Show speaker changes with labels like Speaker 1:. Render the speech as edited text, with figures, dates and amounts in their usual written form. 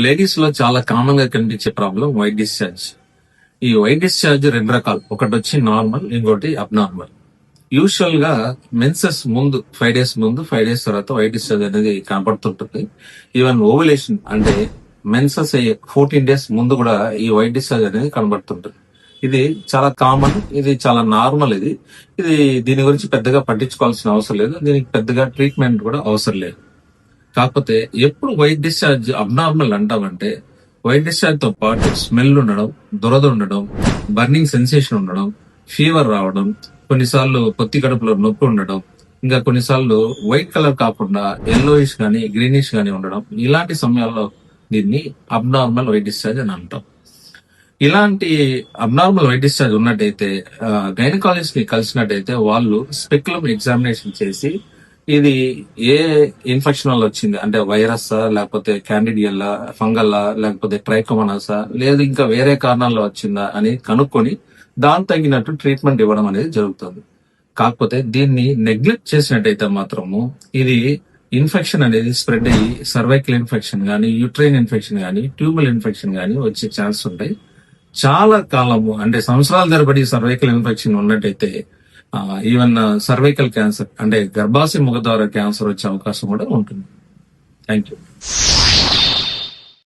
Speaker 1: Ladies లో చాలా common గా కనిపించే ప్రాబ్లం వైట్ డిశ్చార్జ్. ఈ వైట్ డిశ్చార్జ్ రెండు రకాలు, ఒకటి వచ్చి నార్మల్, ఇంకోటి అబ్నార్మల్. యూజువల్ గా మెన్సెస్ ముందు 5 days ముందు, 5 days తర్వాత వైట్ డిశ్చార్జ్ అనేది కనపడుతుంటుంది. ఈవెన్ ఓవులేషన్ అంటే మెన్సెస్ అయ్యే 14 days ముందు కూడా ఈ వైట్ డిశ్చార్జ్ అనేది కనబడుతుంటుంది. ఇది చాలా కామన్, ఇది చాలా నార్మల్. ఇది దీని గురించి పెద్దగా పట్టించుకోవాల్సిన అవసరం లేదు, దీనికి పెద్దగా ట్రీట్మెంట్ కూడా అవసరం లేదు. కాకపోతే ఎప్పుడు వైట్ డిశ్చార్జ్ అబ్నార్మల్ అంటామంటే, వైట్ డిశ్చార్జ్ తో పాటు స్మెల్ ఉండడం, దురద ఉండడం, బర్నింగ్ సెన్సేషన్ ఉండడం, ఫీవర్ రావడం, కొన్నిసార్లు పొత్తి కడుపులో నొప్పి ఉండడం, ఇంకా కొన్నిసార్లు వైట్ కలర్ కాకుండా ఎల్లోయిష్ గానీ గ్రీనిష్ గానీ ఉండడం, ఇలాంటి సమయాల్లో దీన్ని అబ్నార్మల్ వైట్ డిశ్చార్జ్ అని అంటాం. ఇలాంటి అబ్నార్మల్ వైట్ డిశ్చార్జ్ ఉన్నట్టయితే గైనకాలజిస్ట్ ని కలిసినట్టయితే వాళ్ళు స్పెక్యులమ్ ఎగ్జామినేషన్ చేసి ఇది ఏ ఇన్ఫెక్షన్ వల్ల వచ్చింది అంటే వైరస్సా, లేకపోతే క్యాండిడియల్లా, ఫంగల్లా, లేకపోతే ట్రైకోమోనాసా, లేదు ఇంకా వేరే కారణాల్లో వచ్చిందా అని కనుక్కొని దాని తగినట్టు ట్రీట్మెంట్ ఇవ్వడం అనేది జరుగుతుంది. కాకపోతే దీన్ని నెగ్లెక్ట్ చేసినట్టయితే మాత్రము ఇది ఇన్ఫెక్షన్ అనేది స్ప్రెడ్ అయ్యి సర్వైకల్ ఇన్ఫెక్షన్ గానీ, యూట్రైన్ ఇన్ఫెక్షన్ గానీ, ట్యూబల్ ఇన్ఫెక్షన్ గానీ వచ్చే ఛాన్స్ ఉంటాయి. చాలా కాలము అంటే సంవత్సరాల తరబడి సర్వైకల్ ఇన్ఫెక్షన్ ఉన్నట్టయితే ఈవెన్ సర్వైకల్ క్యాన్సర్ అంటే గర్భాశయ ముఖద్వార క్యాన్సర్ వచ్చే అవకాశం కూడా ఉంటుంది. Thank you.